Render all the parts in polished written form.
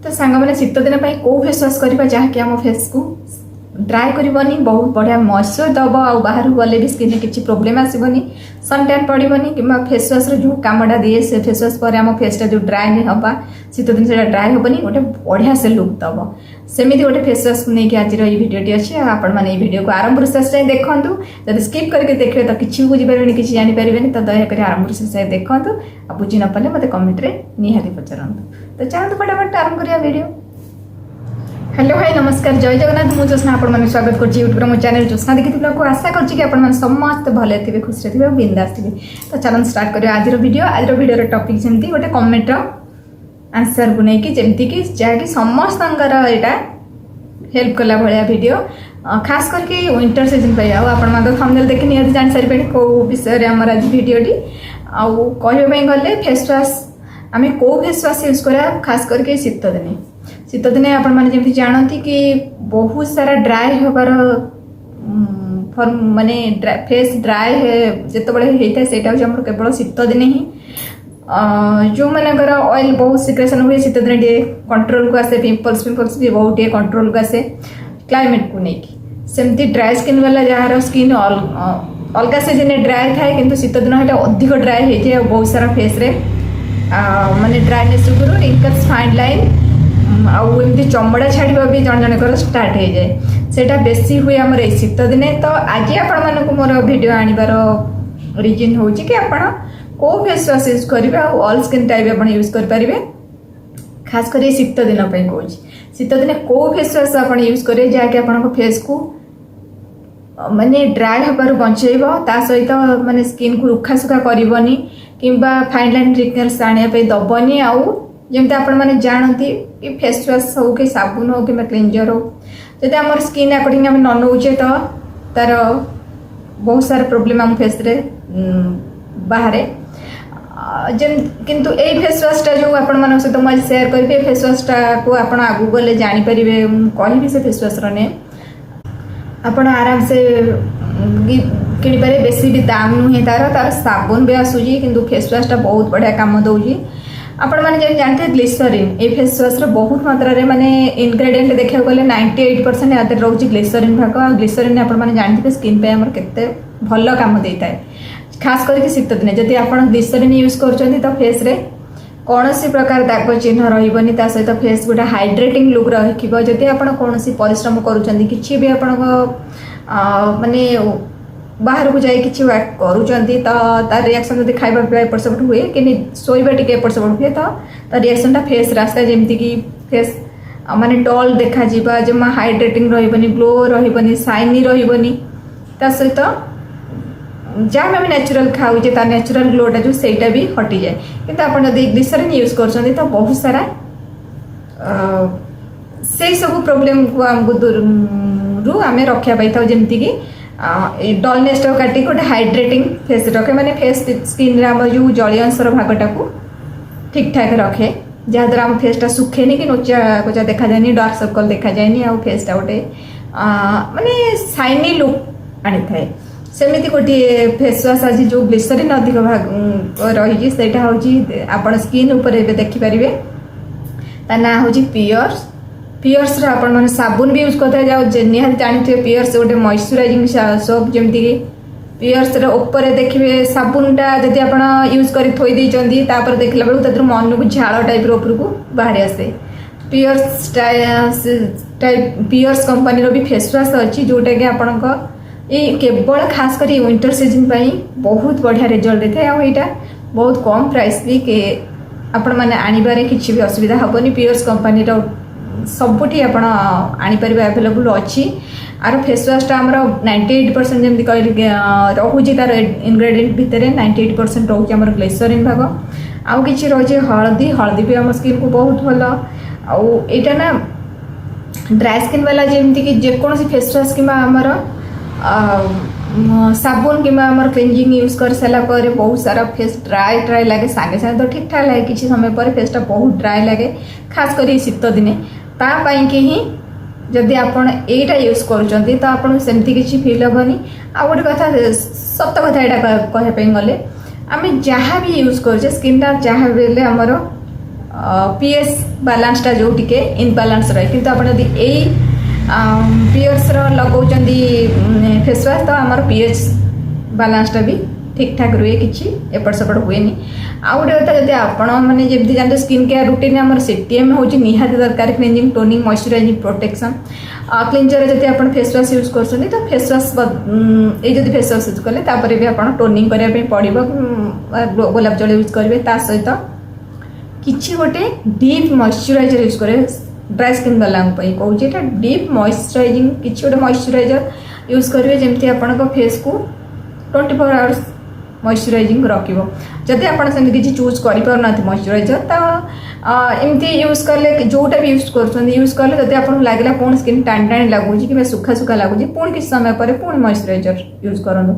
तो सांग मैंने शीत दिन कौ फेस वाश करवा जहाँकि आम फेस को ड्राए करनी बहुत बढ़िया मॉइस्चर दब आ बाहर गले भी स्किन किसी प्रोब्लेम आसबनी सन टैन पड़ोनी कि फेस वाश जो कामटा दिए से फेस वाश पर आम फेसटा जो ड्राए नहीं हवा शीत दिन से ड्राए हेनी गोटे बढ़िया से लुक दब सेमती गोटे फेस वाश को लेकिन आज भिडियोटी अच्छे आपण मैंने भिडियो को आरंभ शेष जाए देखूँ जब स्किप करके देखिए तो किसी बुझीपारे कि जानीपारे तो दयाकोरी आरंभ शेष जाए देखूँ आ बुझी न पारे मत कमेंट निहाती पचारतु तो चलते फटाफट आरंभ करिया वीडियो। हेलो हाय नमस्कार जय जगन्नाथ मुझे जोस्ना आपने स्वागत कर यूट्यूब मो चैनल जोस्ना देखी को आशा कर समस्त भले थे खुश थे और बिंदास थे। तो चलो स्टार्ट करिए आज वीडियो टॉपिक जमती गोटे कमेंट आंसर को लेकिन जमती कि जहाँकि समस्त यहाँ हेल्प कला भाया वीडियो खास करके विंटर सीजन पे थंबनेल देखि निहाती जान सारे कौ विषय आम आज भिडियोटी आउ कहवाई गले फेस वाश आम कौ फेस वाश यूज करा खास करके शीत दिने शीत दिने आपण मैंने जमी जानती कि बहुत सारा ड्राए होबार माने फेस ड्राए जिते होता है सेटा हूँ केवल शीत दिने ही जो मानकर ऑयल बहुत सिक्रेशन हुए शीत दिन कंट्रोल को आसे पिंपल्स भी बहुत कंट्रोल को आसे क्लाइमेट को लेकिन सेमती ड्राए स्किन वाला जार स्किन अलग सीजन ड्राए थाए कि शीत दिन अधिक ड्राए हो जाए बहुत सारा फेस रे माने ड्राइनेस जो रिंकल्स फाइन लाइन आमती चमड़ा छाड़ा भी जन जनकर स्टार्ट हो जाए सेटा बेसी हुए आम शीत दिने। तो आज आपण मोर वीडियो आनिबार रीजन हूँ कि आपण को फेस वाश यूज करेंगे ऑल स्किन टाइप आप यूज करेंगे खास कर शीत दिन कहूँ शीत दिन को फेस वाश आप यूज करेंगे जहाँकि आप फेस को माने ड्राए हबार बचेब ता सहित माने स्किन को रुखा सुखा करनी कि फाइन लाइन रिंकल्स आने दबनी आउ जमी आपण मैंने जानती कि फेस वाश हो कि साबुन हो कि क्लींजर हो जब आम स्किन अकॉर्डिंग आम न नौचे तो तार बहुत सारा प्रोब्लेम आम फेस रे बाहर किंतु ए फेस वाशटा जो आपण मान सहित मुझे सेयार करेंगे फेस वाशटा को आप आगू गले जानीपर कहि से फेस वाश ने आपण आराम से किनिपारे बेसी भी दाम नुहे तार साबुन भी आसूजी किंतु फेस वाशटा बहुत बढ़िया काम दौजी आपण मैंने जानते ग्लिसरीन ए फेस वाश बहुत मात्रा माने इनग्रेडिएंट देखा गले 98% याद रोचे ग्लिसरीन भाग आ ग्लिसरीन आपण मैंने जानते स्किन पे हमर केते भल काम देता है खास करके शीत दिने जदि आप ग्लिसरीन यूज कर तो फेस रे कौन सी प्रकार दाग चिन्ह रही ता सहित फेस गोटे हाइड्रेटिंग लुक रखिबो जदि आप कौन सी परिश्रम करूचंदी किछि भी आपण माने बाहर को जाए किसी वर्क करूँगी तो तार रिएक्शन जब खाଇବା पिवा एपट सेपट हुए कि शोवा टी एपट सेपट हुए तो तार रिएक्शनटा फेस रास्ता जमती कि फेस माने डल देखा जमा हाइड्रेटिंग रही ग्लो रही शाइनी रही ता सहित जहाँ आम नेचुरल खाऊे तार नेचुरल ग्लोटा जो सहीटा भी हटि जाए कि आप ग्लिसरीन यूज कर तो बहुत सारा से सब प्रोब्लेम को आमको दूर आम रक्षा पाई था जमती कि डलनेस काटी गोटे हाइड्रेटिंग फेस रखे माने फेस स्किन जो जलीय अंशर भागटा को ठीक ठाक रखे जहाँद्वारा आम फेसटा सुखेनि कि नोचा कोचा देखा जाए डार्क सर्कल देखा जाए आ फेसटा गोटे माने शाइनी लुक आनी थाए सेमती गोटे फेस वाश आज जो ग्लिसरीन अधिक भाग रही आप स्किन उपर देखिपारे ता ना हूँ पियर्स पियर्स आपण मैंने साबुन भी यूज करते जाओ निहाती जानते पियर्स गोटे मॉइस्चराइजिंग सोप जमती कि पियर्स ऊपर देखिए साबुनटा जब आप यूज कर थोई देखला बेलू मन को झाड़ टाइप ऊपर को बाहर आसे पियर्स टाइप पियर्स कंपनी भी फेस वाश अच्छी जोटा कि आपण केवल खास कर विंटर सीजन बहुत बढ़िया रिजल्ट देता है यहाँ बहुत कम प्राइस भी के आपण मैंने आनिबारे किसी भी असुविधा हेनी पियर्स कंपनी सबुठी आप आनीपर आवेलेबल अच्छी आर फेस वाशटा आमर 98% जमी कह रोचे तार इनग्रेडिएंट भितर 98% रोचे आम ग्लिसरीन भाग आउ कि रोचे हलदी भी आम स्किन को बहुत भल आईटा ना ड्राए स्किन वाला जमती कि जेकोसी फेस वाश कि आमर साबुन कि क्लींजिंग यूज कर सारापर बहुत सारा फेस ड्राए लगे सागे सागे तो ठीक ठाक लगे किसी समय पर फेसटा बहुत ड्राए लगे खास कर शीत दिने तापाई कि ही जदि आपण एटा यूज करूँ तो आपको सेमती किसी फिल हेनी आ गोटे कथा सत कथा यहाँ कहवाई गले आम जहाँ भी यूज करुचे स्किनटा जहाँ भी आमर पीएच बालांसटा जो टिके इनबालांस रहे किंतु आपण यदि एई पियर्स लगाउछन्ती फेस वाश तो आमर पीएच बालांसटा भी ठीक ठाक रुए किछि एपट सेपट हुए नि आ गोटे कथा जदि आपण माने जेमति जानते स्किन केयर रूटीन आमर सीटीएम होछि निहाती दरकार cleaning toning moisturising protection cleanser जदि आपण फेस वाश यूज करछन्ती तो फेस वाश ए जदि फेस वाश यूज कले तापर भी आपण टोनिंग करिया पे पड़िबो गोलाप जल यूज करबे ता सहित किछि गोटे डीप मॉइस्चराइजर यूज करे ड्राई स्किन वाला कहूँ ये डीप मॉइस्चराइजिंग किसी गोटे मॉइस्चराइजर यूज करेंगे जमती आपण फेस को 24 आवर्स मॉइस्चराइजिंग रखिबो जदि आपण से किसी चूज कर पारना मॉइस्चराइजर तो एमती यूज कले जोटा भी यूज कर यूज कले जदि आपन लागला पुणी स्किन टाण टाण लगुच कि सुखा सुखा लगुच पुणी किसी समय पर पुणी मॉइस्चराइजर यूज करूँ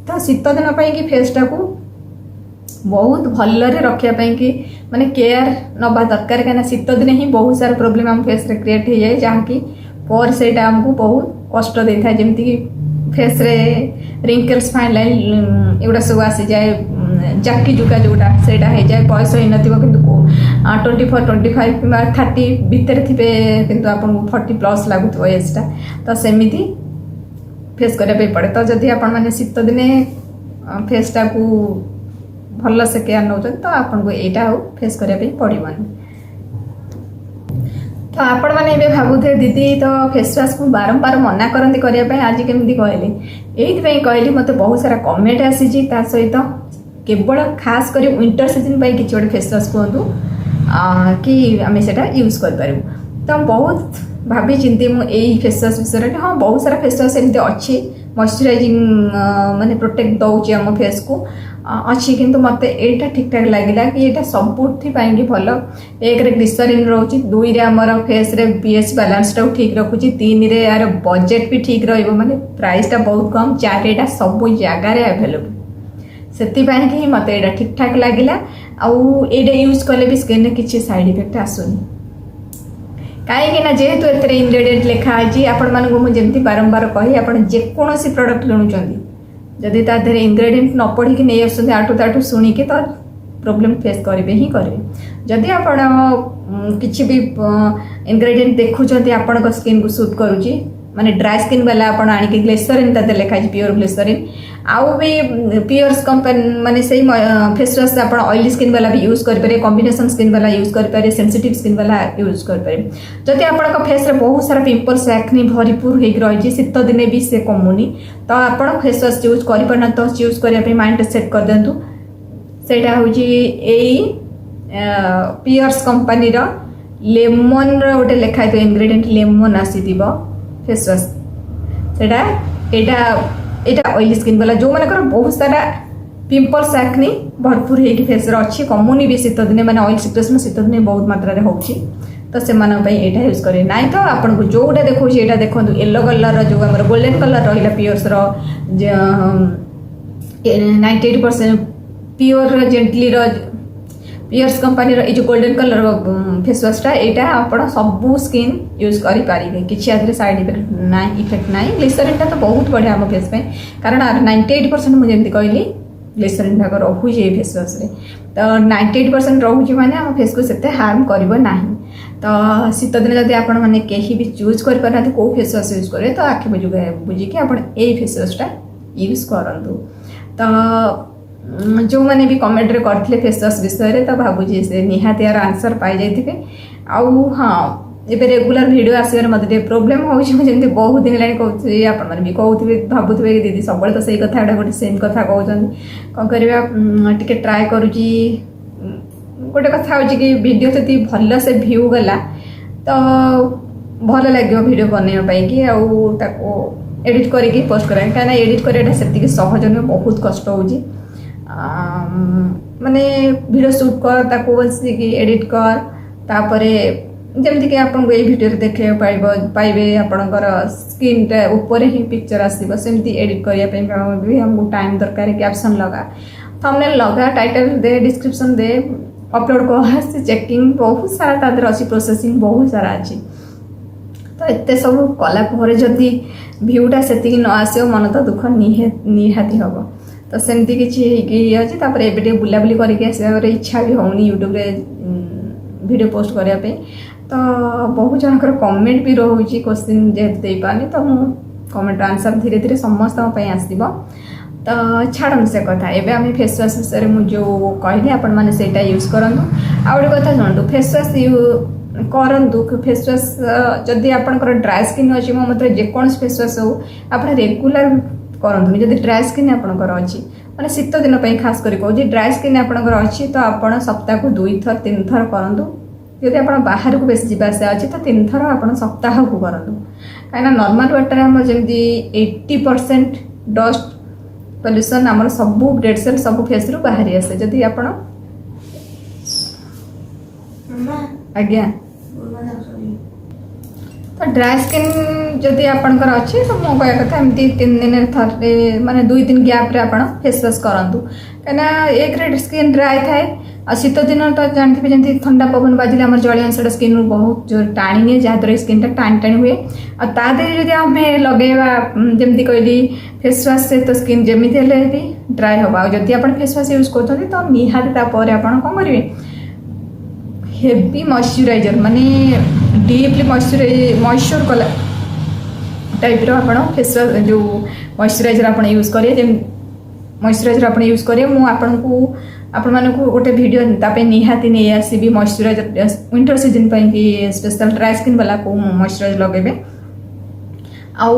तो शीत दिन कि फेसटा को बहुत भलरे रखापी कि माने केयर नवा दरकार कहीं शीत दिन ही बहुत सारा प्रोब्लेम आम फेस रे क्रिएट हो जाए जहाँकि पर से आमको बहुत कष्ट दे था जमती कि फेस रे रिंकल्स फाइन लाइन एगुड़ा सब आसी जाए जाकी जुका जोटा से हो जाए बयस हो ना कि 24 25 कि 30 भितर थे कि आपको 40+ लगुव एजटा तो सेमती फेस करने पड़े तो जदि आपण मैंने शीत दिने फेसटा को भल से केयर नौ तो आपको यहाँ फेस करने पड़ोनी तो आपण मैंने भावुथे दीदी तो फेस वाश को बारंबार मना करती करने आज केमी कहली यही कहली मत बहुत सारा कमेंट आसी सहित केवल खास कर विंटर सीजन पर किसी गोटे फेस वाश कहतु कि आम से यूज कर तो बहुत भाभी चिंती मुझे फेस वाश विषय में हाँ बहुत सारा फेस वाश एमती अच्छी मॉइस्चराइजिंग माने प्रोटेक्ट दौची आम फेस को अच्छी किंतु मत एटा ठीक ठाक लगिला कि एटा सबुठी कि भल एक रे ग्लिसरीन रोची दुई रे हमर फेस रे पीएच बैलेंस टा ठीक रखुची तीन रे यार बजेट भी ठीक रहइबो माने प्राइस टा बहुत कम चार एटा सब जगह रे अवेलेबल सेति कि मत एटा ठीक ठाक लगिला आउ एटा यूज कले भी स्किन रे किछि साइड इफेक्ट आसुनी कहीं जेहेतु एथे इनग्रेडिएंट लिखाई आपण मानक मुझे बारंबार कही आप जेकोसी प्रडक्ट किणुंट जदि तादेह इनग्रेडिएंट न पढ़ी नहीं आसुँच आठू ताठू शुणिकी तो प्रोब्लेम फेस करेंगे ही करेंगे जदि आप किसी भी इनग्रेडिएंट देखुं आपण स्किन को सूट करुच्ची माने ड्राई स्किन वाला आप आणिक ग्लिसरीन तादेह लिखाई प्योर ग्लिसरीन आउ भी पियर्स कंपनी माने से फेस वाश आप ऑयली स्किन वाला भी यूज करेंगे कॉम्बिनेशन स्किन वाला यूज करेंगे सेंसिटिव स्किन वाला यूज करेंगे जदि आप फेस रे बहुत सारा पिंपल्स एक्ने भरपूर हो रही शीत दिने भी से कमुनी तो आप फेस वाश यूज करना तो यूज करने माइंड सेट कर दिंतु से हूँ पियर्स कंपनी लेमन रोटे लिखाई तो इनग्रेडिएंट लेमन आसी फेस वाश से यहाँ ऑयली स्किन वाला जो मानकर बहुत सारा पिंपल्स एक्ने भरपूर हो फेस अच्छी कमुनी भी शीत दिने मैंने ऑयल सिक्रेशन शीत दिने बहुत मात्रा होची तो से यहाँ यूज करें ना तो आपको जोटा देखो यहाँ देखो येलो कलर जो आम गोल्डन कलर रहा Pears 98% pure gently Pears company जो गोल्डन कलर फेस वाशटा यहाँ आप सबू स्किन यूज करेंगे किसी आदि साइड इफेक्ट ना ग्लिसरीन तो बहुत बढ़िया आम फेस पे कारण 98% मुझे कहली ग्लिसरीन भाग रोचे फेस वाश तो 98% रोचे मैंने आम फेस को से हार्म करना तो शीत दिन जब आप कहीं भी चूज कर पाना कौ फेस वाश यूज करेंगे तो आखि बुझिकी आप फेस वाशटा यूज करूँ तो जो मैंने भी कमेंट रे करथिले फेस वाश विषय तो भावुची से निहाती यार आंसर पाई जाइए आउ हाँ एबे रेगुलर वीडियो आसबार मत प्रोब्लेम होती बहुत दिन लाइन कहते आप भी कहते भावुवे दीदी सब तो सही कथा गोटे सेम कथा कहते कौन करवा टे ट्राए करुँची गोटे कथा हो कि वीडियो जदि भल से व्यू गला तो भल लगे वीडियो बनवाई कि एडिट करके पोस्ट करें कहीं एडिट कराटा से सहज नुहे बहुत कष्ट हो माने वीडियो शूट कर ताको बसिकी एडिट कर तापरे जमती कि आपको ये वीडियो देखे पाइबे आपणकर स्क्रीन ऊपर ही पिक्चर आसो सेमती एडिट करने भी हमको टाइम दरकार कैप्शन लगा थंबनेल लगा टाइटल दे डिस्क्रिप्शन दे अपलोड कर चेकिंग बहुत सारा तादर अच्छी प्रोसेसिंग बहुत सारा अच्छी तो एत सब कलापर जदि भ्यूटा से न आसो मन तो दुख निहाती हम तो सेमती किसी अच्छी बुलाबुली करके आसबार इच्छा भी होनी यूट्यूब वीडियो पोस्ट करने तो बहुत जनकर कमेंट भी रोचे क्वेश्चन जेहेतु दे पानी तो मु कमेंट आंसर धीरे धीरे समस्त आसो तो छाड़ू से कथा एवं आम फेस वाश विषय मुझे जो कहली आपण मैंने सेटा यूज करूँ आ गए कथा शुणु फेस वाश करूँ फेस वाश जदि आपंकर ड्राई स्किन अच्छी मो मतलब जेकोसी फेस वाश हो आप रेगुलर करूँ जब ड्राई स्किन आपंकर अच्छी मैंने शीत दिन खास कर कहूँ ड्राई स्किन आपंकर अच्छी तो आप सप्ताह को 2 थर 3 थर करूँ जदि आप बाहर को बेस जावासा अच्छी तो 3 थर आप सप्ताह को करूँ कहीं नॉर्मल वाटर आम जमी 80% डस्ट पॉल्यूशन आमर सब डेड सेल सब फेस रु बाहरी आसे जदि आप आज्ञा तो ड्राई स्किन जदि आपंकर अच्छी तो मो कह कथा एमती 3 दिन थे माने 2 दिन गैप रे आप फेस वाश करूँ कहीं एक रे स्किन ड्राई थाए आ शीत दिन तो जानते जमी ठंडा पवन बाजिले आम जल अंशटा स्किन बहुत जोर टाणी निए जहाँद्वारा स्किन टाणी टाणी हुए आदि आम लगेवा जमी कहली फेस वाश से तो स्किन जमी भी ड्राई हम आदि आप फेस वाश यूज कर तो निहाती तापर आप कौन करेंगे हेवी मॉइस्चराइजर माने डीपली मॉइस्चर कला टाइप आप फेस जो मॉइस्चराइजर आप यूज करेंगे मॉइस्चराइजर आप यूज करेंगे मुझे आपण मानक गोटे वीडियो ताप निहाती नहीं आसबि मॉइस्चराइजर विंटर सीजन कि स्पेशल ड्राई स्किन वाला को मॉइस्चराइजर लगेबे आउ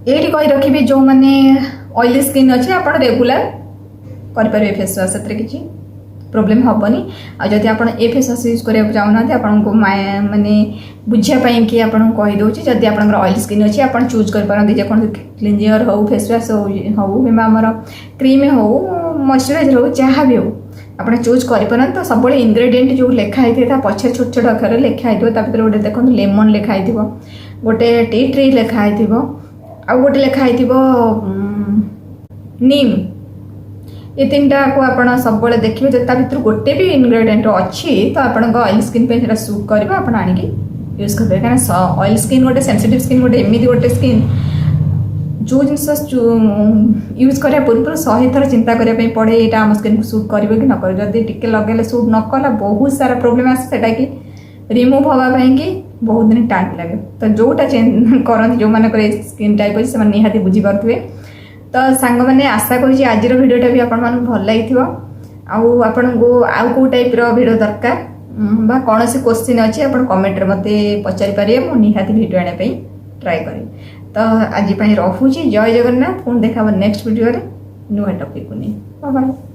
ये कही रखिए जो मैंने ऑयली स्किन अच्छे आप रेगुलर करेंगे फेस वाश से किसी प्रोब्लेम हेनी आदि आप फेस वाश यूज करने चाहूना आपको माने बुझापी कि आपको कहीदे जदि आप ऑयल स्किन अच्छी आप चूज करपारती जो क्लींजर हो फेस वाश हो कि आमर क्रीम हो मॉइस्चराइजर हो जहाँ भी हो आप चूज करें तो सब इंग्रेडिएंट जो लिखाई था पछे छोट छोट अक्षर लिखाई भर गोटे देखो लेमन लिखाई गोटे टी ट्री लिखाई आ गोटे लिखाई नीम ये 3टा को आप सब देखिए जो भर गोटे भी इंग्रेडिएंट अच्छी तो आप ऑयल स्किन पे सूट कर आनिकी यूज करेंगे कहीं ऑयल स्किन गोटे सेंसिटिव स्किन गोटे एमती गोटे स्किन जो जिनस यूज करा पूर्व 100 थर चिंता करने पड़े यहाँ आम स्किन को सूट करे कि न करे जदि टिके लगे सूट न कला बहुत सारा प्रोब्लेम आसे कि रिमूव हाँपाई कि बहुत दिन टाइम लगे तो जोटा करते जो मान स्किन टाइप अच्छे से निहाती बुझीपे तो सांग मैंने आशा करी आज भिडियोटा भी आप भल लगी आपन को आउ कौ टाइप भिडियो दरकार बा कौन सी क्वेश्चन अच्छी आप कमेंट मत पचारि पारे मुझे निहाती भिडियो आने ट्राए करी तो आज रोचे जय जगन्नाथ पुणी देखा नेक्स्ट भिडियो नुआ टॉपिक को नहीं बाय बाय।